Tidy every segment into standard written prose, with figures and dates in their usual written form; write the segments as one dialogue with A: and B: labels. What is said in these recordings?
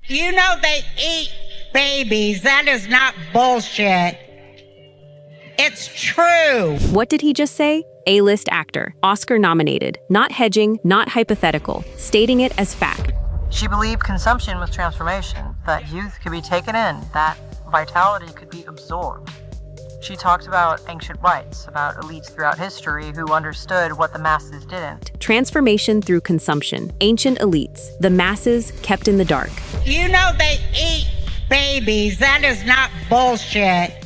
A: You know they eat babies. That is not bullshit. It's true.
B: What did he just say? A-list actor, Oscar nominated, not hedging, not hypothetical, stating it as fact.
C: She believed consumption was transformation, that youth could be taken in, that vitality could be absorbed. She talked about ancient rites, about elites throughout history who understood what the masses didn't.
B: Transformation through consumption, ancient elites, the masses kept in the dark.
A: You know they eat babies. That is not bullshit.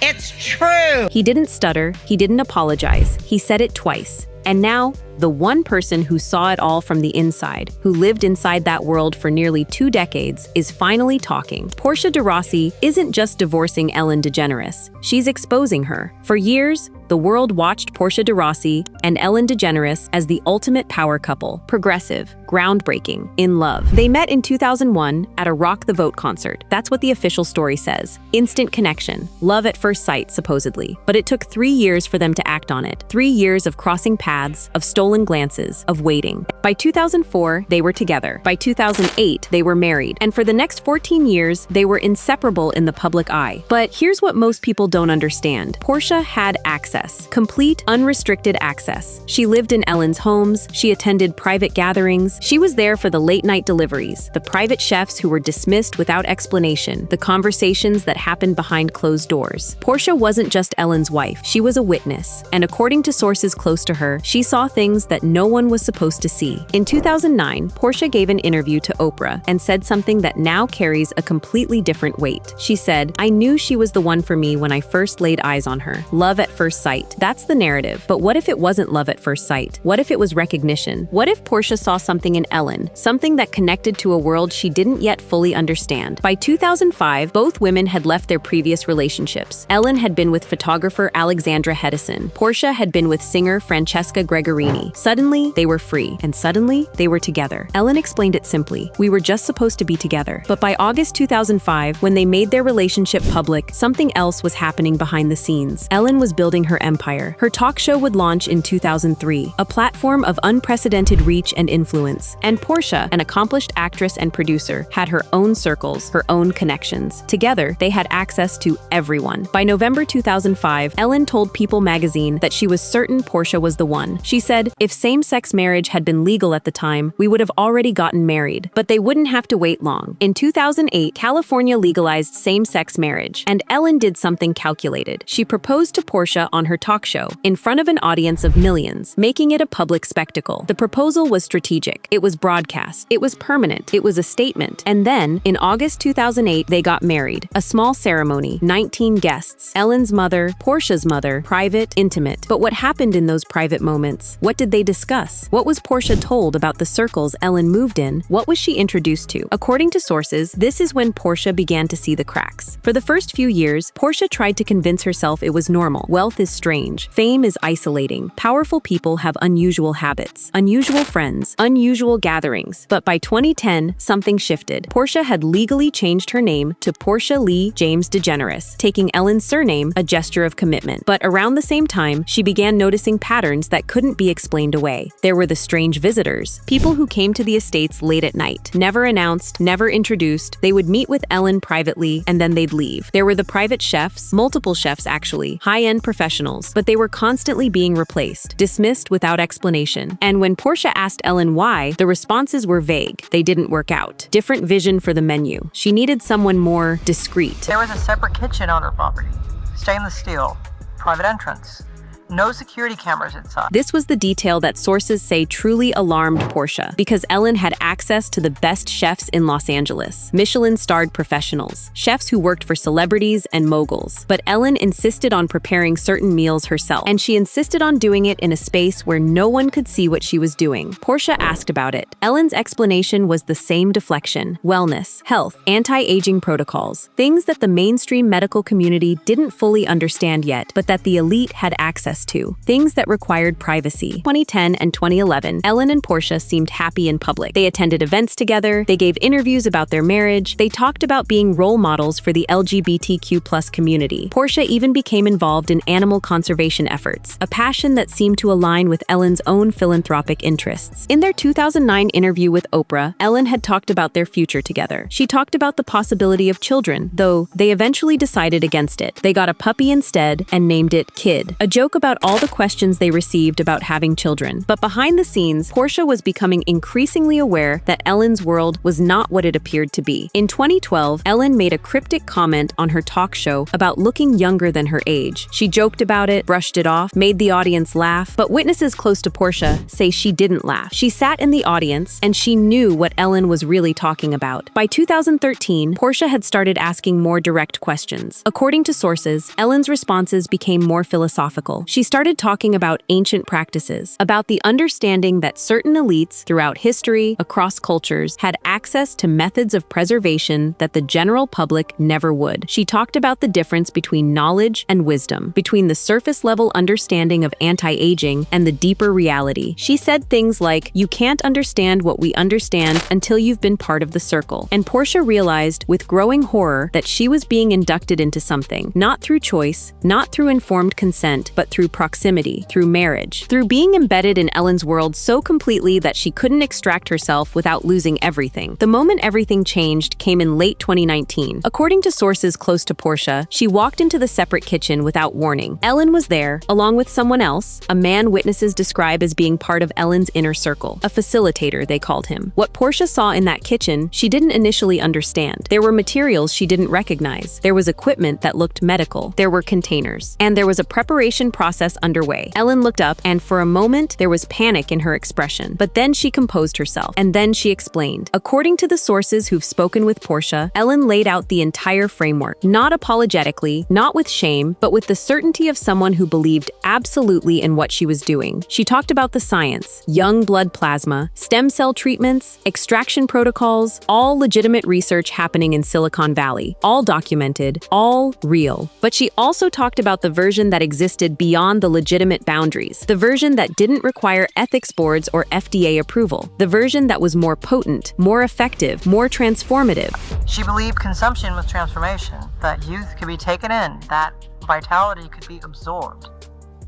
A: It's true.
B: He didn't stutter, he didn't apologize, he said it twice. And now, the one person who saw it all from the inside, who lived inside that world for nearly 2 decades, is finally talking. Portia de Rossi isn't just divorcing Ellen DeGeneres, she's exposing her. For years, the world watched Portia de Rossi and Ellen DeGeneres as the ultimate power couple, progressive, groundbreaking, in love. They met in 2001 at a Rock the Vote concert. That's what the official story says. Instant connection, love at first sight, supposedly. But it took 3 years for them to act on it. 3 years of crossing paths, of stolen glances, of waiting. By 2004, they were together. By 2008, they were married. And for the next 14 years, they were inseparable in the public eye. But here's what most people don't understand. Portia had access. Complete, unrestricted access. She lived in Ellen's homes, she attended private gatherings, she was there for the late-night deliveries, the private chefs who were dismissed without explanation, the conversations that happened behind closed doors. Portia wasn't just Ellen's wife, she was a witness, and according to sources close to her, she saw things that no one was supposed to see. In 2009, Portia gave an interview to Oprah and said something that now carries a completely different weight. She said, "I knew she was the one for me when I first laid eyes on her. Love at first sight. That's the narrative. But what if it wasn't love at first sight? What if it was recognition? What if Portia saw something in Ellen, something that connected to a world she didn't yet fully understand?" By 2005, both women had left their previous relationships. Ellen had been with photographer Alexandra Hedison. Portia had been with singer Francesca Gregorini. Suddenly, they were free, and suddenly, they were together. Ellen explained it simply. "We were just supposed to be together." But by August 2005, when they made their relationship public, something else was happening behind the scenes. Ellen was building her empire. Her talk show would launch in 2003, a platform of unprecedented reach and influence. And Portia, an accomplished actress and producer, had her own circles, her own connections. Together, they had access to everyone. By November 2005, Ellen told People magazine that she was certain Portia was the one. She said, "If same-sex marriage had been legal at the time, we would have already gotten married. But they wouldn't have to wait long." In 2008, California legalized same-sex marriage, and Ellen did something calculated. She proposed to Portia on her talk show, in front of an audience of millions, making it a public spectacle. The proposal was strategic. It was broadcast. It was permanent. It was a statement. And then, in August 2008, they got married. A small ceremony, 19 guests, Ellen's mother, Portia's mother, private, intimate. But what happened in those private moments? What did they discuss? What was Portia told about the circles Ellen moved in? What was she introduced to? According to sources, this is when Portia began to see the cracks. For the first few years, Portia tried to convince herself it was normal. Wealth is strange. Fame is isolating. Powerful people have unusual habits, unusual friends, unusual gatherings. But by 2010, something shifted. Portia had legally changed her name to Portia Lee James DeGeneres, taking Ellen's surname, a gesture of commitment. But around the same time, she began noticing patterns that couldn't be explained away. There were the strange visitors, people who came to the estates late at night, never announced, never introduced. They would meet with Ellen privately, and then they'd leave. There were the private chefs, multiple chefs actually, high-end professionals, but they were constantly being replaced, dismissed without explanation. And when Portia asked Ellen why, the responses were vague. They didn't work out. Different vision for the menu. She needed someone more discreet.
C: There was a separate kitchen on her property, stainless steel, private entrance. No security cameras inside.
B: This was the detail that sources say truly alarmed Portia, because Ellen had access to the best chefs in Los Angeles, Michelin-starred professionals, chefs who worked for celebrities and moguls. But Ellen insisted on preparing certain meals herself, and she insisted on doing it in a space where no one could see what she was doing. Portia asked about it. Ellen's explanation was the same deflection: wellness, health, anti-aging protocols, things that the mainstream medical community didn't fully understand yet, but that the elite had access this too. Things that required privacy. 2010 and 2011, Ellen and Portia seemed happy in public. They attended events together, they gave interviews about their marriage, they talked about being role models for the LGBTQ+ community. Portia even became involved in animal conservation efforts, a passion that seemed to align with Ellen's own philanthropic interests. In their 2009 interview with Oprah, Ellen had talked about their future together. She talked about the possibility of children, though they eventually decided against it. They got a puppy instead and named it Kid, a joke about all the questions they received about having children. But behind the scenes, Portia was becoming increasingly aware that Ellen's world was not what it appeared to be. In 2012, Ellen made a cryptic comment on her talk show about looking younger than her age. She joked about it, brushed it off, made the audience laugh, but witnesses close to Portia say she didn't laugh. She sat in the audience and she knew what Ellen was really talking about. By 2013, Portia had started asking more direct questions. According to sources, Ellen's responses became more philosophical. She started talking about ancient practices, about the understanding that certain elites throughout history, across cultures, had access to methods of preservation that the general public never would. She talked about the difference between knowledge and wisdom, between the surface-level understanding of anti-aging and the deeper reality. She said things like, "You can't understand what we understand until you've been part of the circle." And Portia realized with growing horror that she was being inducted into something, not through choice, not through informed consent, but through proximity, through marriage, through being embedded in Ellen's world so completely that she couldn't extract herself without losing everything. The moment everything changed came in late 2019. According to sources close to Portia, she walked into the separate kitchen without warning. Ellen was there, along with someone else, a man witnesses describe as being part of Ellen's inner circle. A facilitator, they called him. What Portia saw in that kitchen, she didn't initially understand. There were materials she didn't recognize. There was equipment that looked medical. There were containers. And there was a preparation process underway. Ellen looked up, and for a moment, there was panic in her expression. But then she composed herself, and then she explained. According to the sources who've spoken with Portia, Ellen laid out the entire framework, not apologetically, not with shame, but with the certainty of someone who believed absolutely in what she was doing. She talked about the science, young blood plasma, stem cell treatments, extraction protocols, all legitimate research happening in Silicon Valley, all documented, all real. But she also talked about the version that existed beyond the legitimate boundaries, the version that didn't require ethics boards or FDA approval, the version that was more potent, more effective, more transformative.
C: She believed consumption was transformation, that youth could be taken in, that vitality could be absorbed.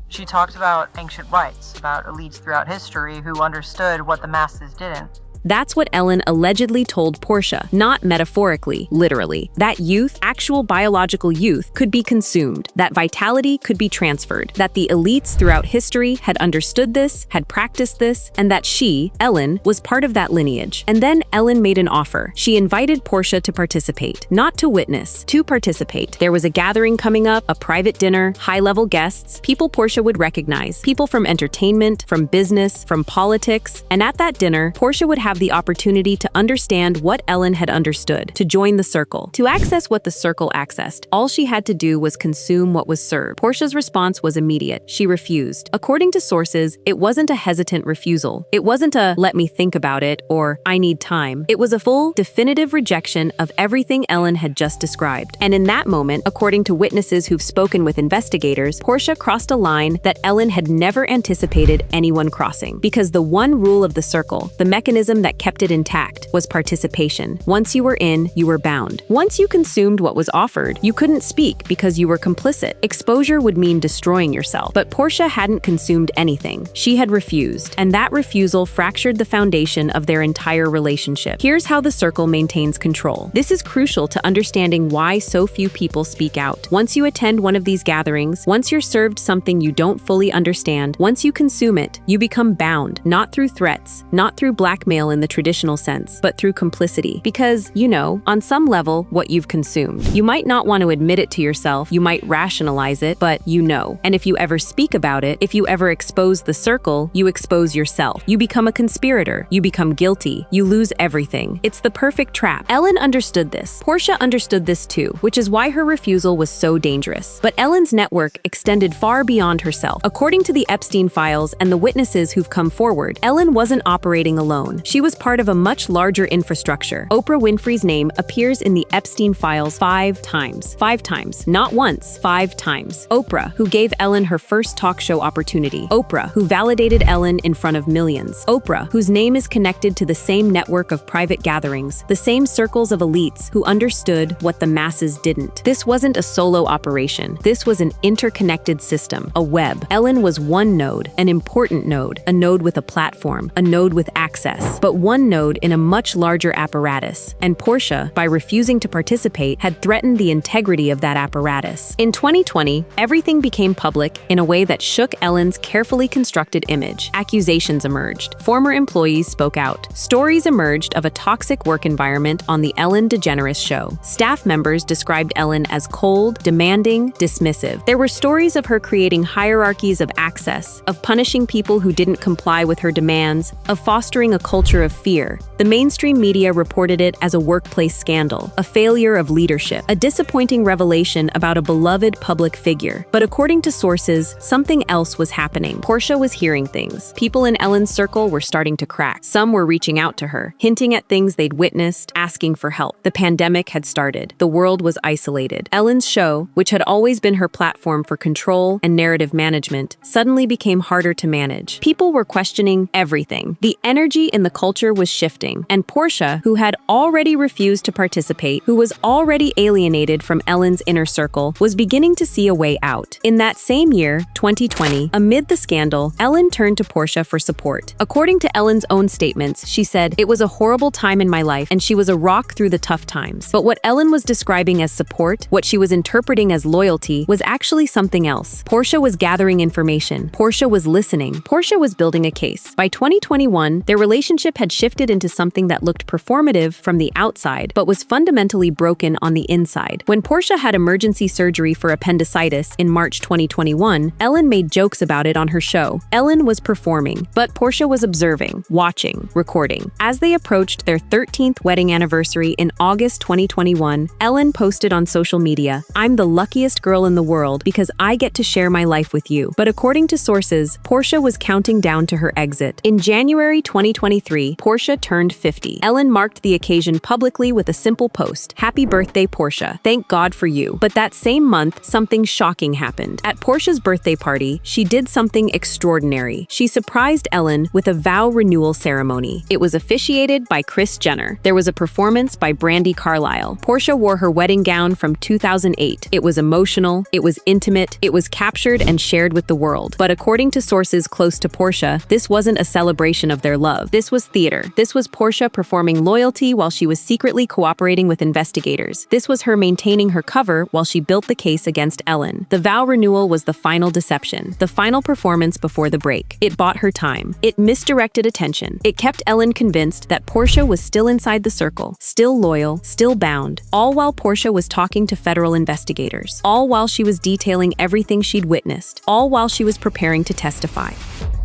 C: She talked about ancient rites, about elites throughout history who understood what the masses didn't.
B: That's what Ellen allegedly told Portia, not metaphorically, literally. That youth, actual biological youth, could be consumed, that vitality could be transferred, that the elites throughout history had understood this, had practiced this, and that she, Ellen, was part of that lineage. And then Ellen made an offer. She invited Portia to participate, not to witness, to participate. There was a gathering coming up, a private dinner, high-level guests, people Portia would recognize, people from entertainment, from business, from politics, and at that dinner, Portia would have the opportunity to understand what Ellen had understood, to join the circle, to access what the circle accessed. All she had to do was consume what was served. Portia's response was immediate. She refused. According to sources, it wasn't a hesitant refusal. It wasn't a "let me think about it" or "I need time." It was a full, definitive rejection of everything Ellen had just described. And in that moment, according to witnesses who've spoken with investigators, Portia crossed a line that Ellen had never anticipated anyone crossing. Because the one rule of the circle, the mechanism that kept it intact, was participation. Once you were in, you were bound. Once you consumed what was offered, you couldn't speak because you were complicit. Exposure would mean destroying yourself. But Portia hadn't consumed anything. She had refused, and that refusal fractured the foundation of their entire relationship. Here's how the circle maintains control. This is crucial to understanding why so few people speak out. Once you attend one of these gatherings, once you're served something you don't fully understand, once you consume it, you become bound, not through threats, not through blackmail in the traditional sense, but through complicity. Because, you know, on some level, what you've consumed. You might not want to admit it to yourself, you might rationalize it, but you know. And if you ever speak about it, if you ever expose the circle, you expose yourself. You become a conspirator, you become guilty, you lose everything. It's the perfect trap. Ellen understood this. Portia understood this too, which is why her refusal was so dangerous. But Ellen's network extended far beyond herself. According to the Epstein files and the witnesses who've come forward, Ellen wasn't operating alone. She She was part of a much larger infrastructure. Oprah Winfrey's name appears in the Epstein files 5 times. 5 times. Not once, 5 times. Oprah, who gave Ellen her first talk show opportunity. Oprah, who validated Ellen in front of millions. Oprah, whose name is connected to the same network of private gatherings, the same circles of elites who understood what the masses didn't. This wasn't a solo operation. This was an interconnected system, a web. Ellen was one node, an important node, a node with a platform, a node with access, but one node in a much larger apparatus. And Portia, by refusing to participate, had threatened the integrity of that apparatus. In 2020, everything became public in a way that shook Ellen's carefully constructed image. Accusations emerged. Former employees spoke out. Stories emerged of a toxic work environment on the Ellen DeGeneres show. Staff members described Ellen as cold, demanding, dismissive. There were stories of her creating hierarchies of access, of punishing people who didn't comply with her demands, of fostering a culture of fear. The mainstream media reported it as a workplace scandal, a failure of leadership, a disappointing revelation about a beloved public figure. But according to sources, something else was happening. Portia was hearing things. People in Ellen's circle were starting to crack. Some were reaching out to her, hinting at things they'd witnessed, asking for help. The pandemic had started. The world was isolated. Ellen's show, which had always been her platform for control and narrative management, suddenly became harder to manage. People were questioning everything. The energy in the culture was shifting, and Portia, who had already refused to participate, who was already alienated from Ellen's inner circle, was beginning to see a way out. In that same year, 2020, amid the scandal, Ellen turned to Portia for support. According to Ellen's own statements, she said, "It was a horrible time in my life, and she was a rock through the tough times." But what Ellen was describing as support, what she was interpreting as loyalty, was actually something else. Portia was gathering information. Portia was listening. Portia was building a case. By 2021, their relationship had shifted into something that looked performative from the outside, but was fundamentally broken on the inside. When Portia had emergency surgery for appendicitis in March 2021, Ellen made jokes about it on her show. Ellen was performing, but Portia was observing, watching, recording. As they approached their 13th wedding anniversary in August 2021, Ellen posted on social media, "I'm the luckiest girl in the world because I get to share my life with you." But according to sources, Portia was counting down to her exit. In January 2023, Portia turned 50. Ellen marked the occasion publicly with a simple post, "Happy birthday, Portia. Thank God for you." But that same month, something shocking happened. At Portia's birthday party, she did something extraordinary. She surprised Ellen with a vow renewal ceremony. It was officiated by Kris Jenner. There was a performance by Brandi Carlile. Portia wore her wedding gown from 2008. It was emotional, it was intimate, it was captured and shared with the world. But according to sources close to Portia, this wasn't a celebration of their love. This was theater. This was Portia performing loyalty while she was secretly cooperating with investigators. This was her maintaining her cover while she built the case against Ellen. The vow renewal was the final deception, the final performance before the break. It bought her time. It misdirected attention. It kept Ellen convinced that Portia was still inside the circle, still loyal, still bound, all while Portia was talking to federal investigators, all while she was detailing everything she'd witnessed, all while she was preparing to testify.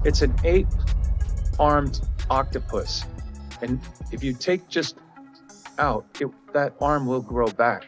D: It's an 8-armed octopus, and if you take just out, that arm will grow back.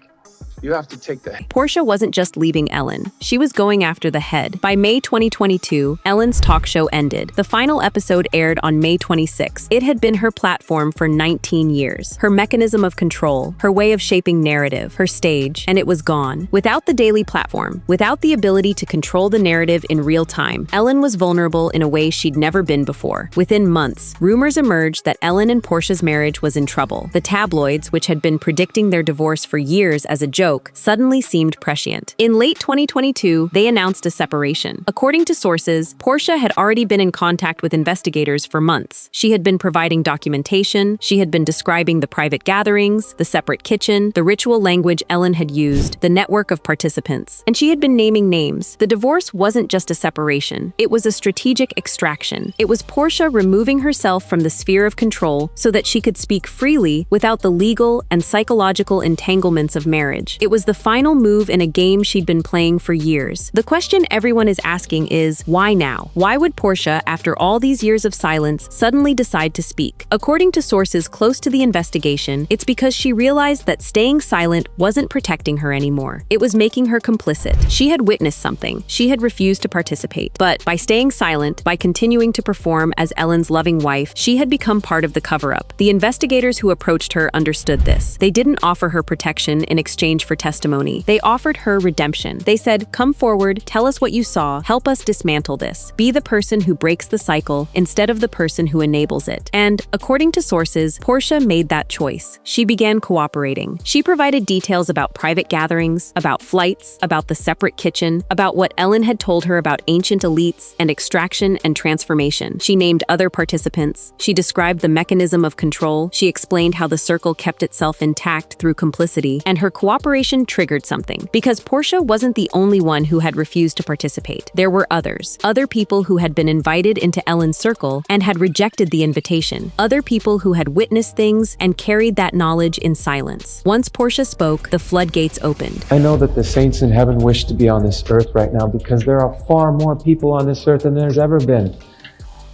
D: You have to take the...
B: Portia wasn't just leaving Ellen. She was going after the head. By May 2022, Ellen's talk show ended. The final episode aired on May 26. It had been her platform for 19 years. Her mechanism of control, her way of shaping narrative, her stage, and it was gone. Without the daily platform, without the ability to control the narrative in real time, Ellen was vulnerable in a way she'd never been before. Within months, rumors emerged that Ellen and Portia's marriage was in trouble. The tabloids, which had been predicting their divorce for years as a joke, suddenly seemed prescient. In late 2022, they announced a separation. According to sources, Portia had already been in contact with investigators for months. She had been providing documentation, she had been describing the private gatherings, the separate kitchen, the ritual language Ellen had used, the network of participants, and she had been naming names. The divorce wasn't just a separation, it was a strategic extraction. It was Portia removing herself from the sphere of control so that she could speak freely without the legal and psychological entanglements of marriage. It was the final move in a game she'd been playing for years. The question everyone is asking is, why now? Why would Portia, after all these years of silence, suddenly decide to speak? According to sources close to the investigation, it's because she realized that staying silent wasn't protecting her anymore. It was making her complicit. She had witnessed something. She had refused to participate. But by staying silent, by continuing to perform as Ellen's loving wife, she had become part of the cover-up. The investigators who approached her understood this. They didn't offer her protection in exchange for testimony. They offered her redemption. They said, "Come forward, tell us what you saw, help us dismantle this. Be the person who breaks the cycle instead of the person who enables it." And, according to sources, Portia made that choice. She began cooperating. She provided details about private gatherings, about flights, about the separate kitchen, about what Ellen had told her about ancient elites and extraction and transformation. She named other participants. She described the mechanism of control. She explained how the circle kept itself intact through complicity, and her cooperation triggered something. Because Portia wasn't the only one who had refused to participate. There were others. Other people who had been invited into Ellen's circle and had rejected the invitation. Other people who had witnessed things and carried that knowledge in silence. Once Portia spoke, the floodgates opened.
E: I know that the saints in heaven wish to be on this earth right now because there are far more people on this earth than there's ever been.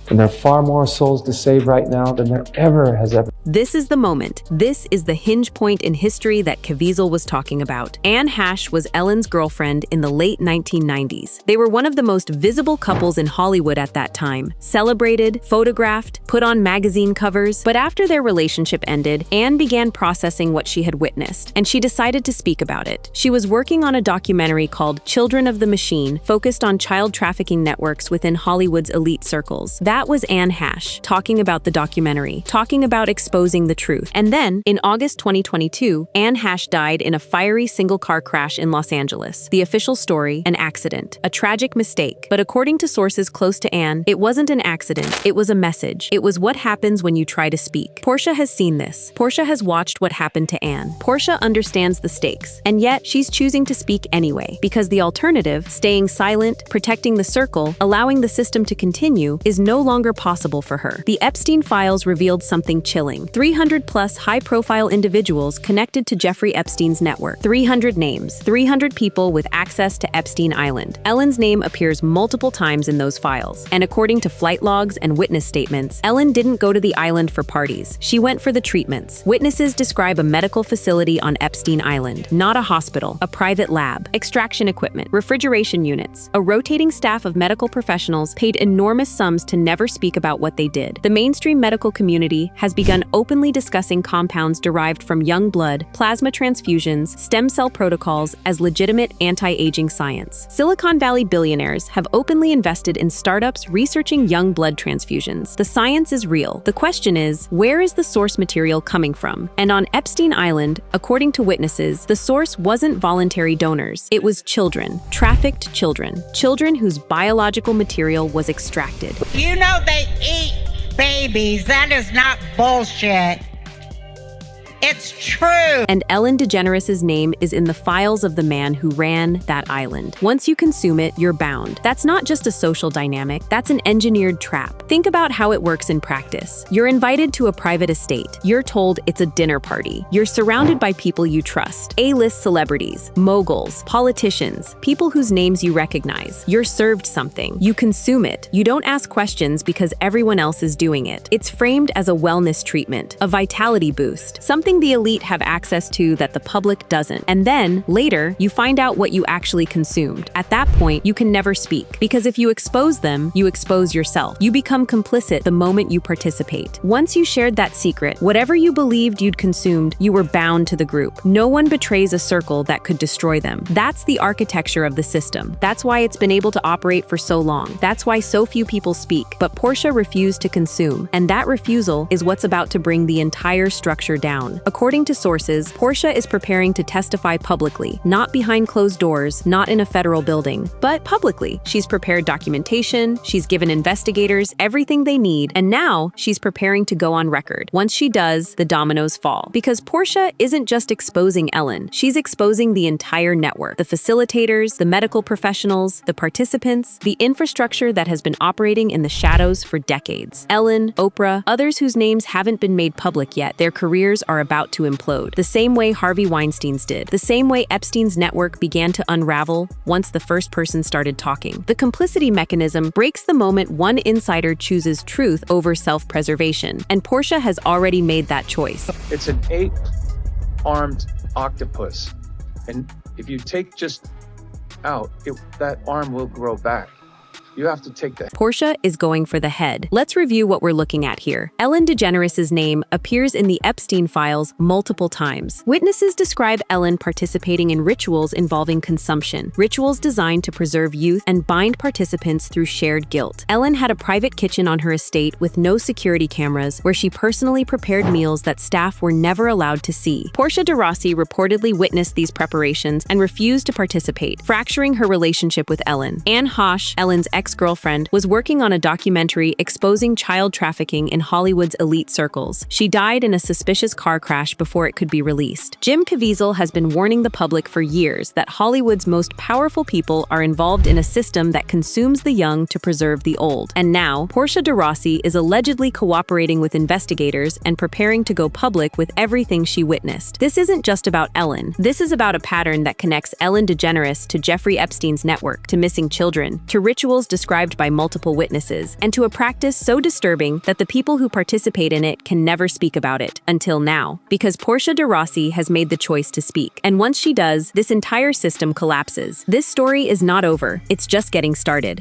E: And there are far more souls to save right now than there ever has ever.
B: This is the moment. This is the hinge point in history that Caviezel was talking about. Anne Heche was Ellen's girlfriend in the late 1990s. They were one of the most visible couples in Hollywood at that time. Celebrated, photographed, put on magazine covers. But after their relationship ended, Anne began processing what she had witnessed, and she decided to speak about it. She was working on a documentary called Children of the Machine, focused on child trafficking networks within Hollywood's elite circles. That was Anne Heche, talking about the documentary, talking about exposing the truth. And then, in August 2022, Anne Heche died in a fiery single-car crash in Los Angeles. The official story, an accident, a tragic mistake. But according to sources close to Anne, it wasn't an accident, it was a message. It was what happens when you try to speak. Portia has seen this. Portia has watched what happened to Anne. Portia understands the stakes, and yet she's choosing to speak anyway, because the alternative, staying silent, protecting the circle, allowing the system to continue, is no longer possible for her. The Epstein files revealed something chilling. 300-plus high-profile individuals connected to Jeffrey Epstein's network. 300 names. 300 people with access to Epstein Island. Ellen's name appears multiple times in those files. And according to flight logs and witness statements, Ellen didn't go to the island for parties. She went for the treatments. Witnesses describe a medical facility on Epstein Island, not a hospital, a private lab, extraction equipment, refrigeration units. A rotating staff of medical professionals paid enormous sums to never speak about what they did. The mainstream medical community has begun openly discussing compounds derived from young blood, plasma transfusions, stem cell protocols as legitimate anti-aging science. Silicon Valley billionaires have openly invested in startups researching young blood transfusions. The science is real. The question is, where is the source material coming from? And on Epstein Island, according to witnesses, the source wasn't voluntary donors. It was children, trafficked children, children whose biological material was extracted.
A: You know they eat babies. That is not bullshit. It's true.
B: And Ellen DeGeneres' name is in the files of the man who ran that island. Once you consume it, you're bound. That's not just a social dynamic, that's an engineered trap. Think about how it works in practice. You're invited to a private estate. You're told it's a dinner party. You're surrounded by people you trust. A-list celebrities, moguls, politicians, people whose names you recognize. You're served something. You consume it. You don't ask questions because everyone else is doing it. It's framed as a wellness treatment, a vitality boost, something the elite have access to that the public doesn't. And then, later, you find out what you actually consumed. At that point, you can never speak. Because if you expose them, you expose yourself. You become complicit the moment you participate. Once you shared that secret, whatever you believed you'd consumed, you were bound to the group. No one betrays a circle that could destroy them. That's the architecture of the system. That's why it's been able to operate for so long. That's why so few people speak. But Portia refused to consume. And that refusal is what's about to bring the entire structure down. According to sources, Portia is preparing to testify publicly, not behind closed doors, not in a federal building, but publicly. She's prepared documentation, she's given investigators everything they need, and now she's preparing to go on record. Once she does, the dominoes fall. Because Portia isn't just exposing Ellen, she's exposing the entire network. The facilitators, the medical professionals, the participants, the infrastructure that has been operating in the shadows for decades. Ellen, Oprah, others whose names haven't been made public yet, their careers are about to implode, the same way Harvey Weinstein's did, the same way Epstein's network began to unravel once the first person started talking. The complicity mechanism breaks the moment one insider chooses truth over self-preservation, and Portia has already made that choice.
D: It's an 8-armed octopus, and if you take just out, that arm will grow back. You have to take that.
B: Portia is going for the head. Let's review what we're looking at here. Ellen DeGeneres' name appears in the Epstein files multiple times. Witnesses describe Ellen participating in rituals involving consumption, rituals designed to preserve youth and bind participants through shared guilt. Ellen had a private kitchen on her estate with no security cameras, where she personally prepared meals that staff were never allowed to see. Portia de Rossi reportedly witnessed these preparations and refused to participate, fracturing her relationship with Ellen. Anne Hosh, Ellen's ex-girlfriend, was working on a documentary exposing child trafficking in Hollywood's elite circles. She died in a suspicious car crash before it could be released. Jim Caviezel has been warning the public for years that Hollywood's most powerful people are involved in a system that consumes the young to preserve the old. And now, Portia de Rossi is allegedly cooperating with investigators and preparing to go public with everything she witnessed. This isn't just about Ellen. This is about a pattern that connects Ellen DeGeneres to Jeffrey Epstein's network, to missing children, to rituals described by multiple witnesses, and to a practice so disturbing that the people who participate in it can never speak about it, until now. Because Portia de Rossi has made the choice to speak. And once she does, this entire system collapses. This story is not over. It's just getting started.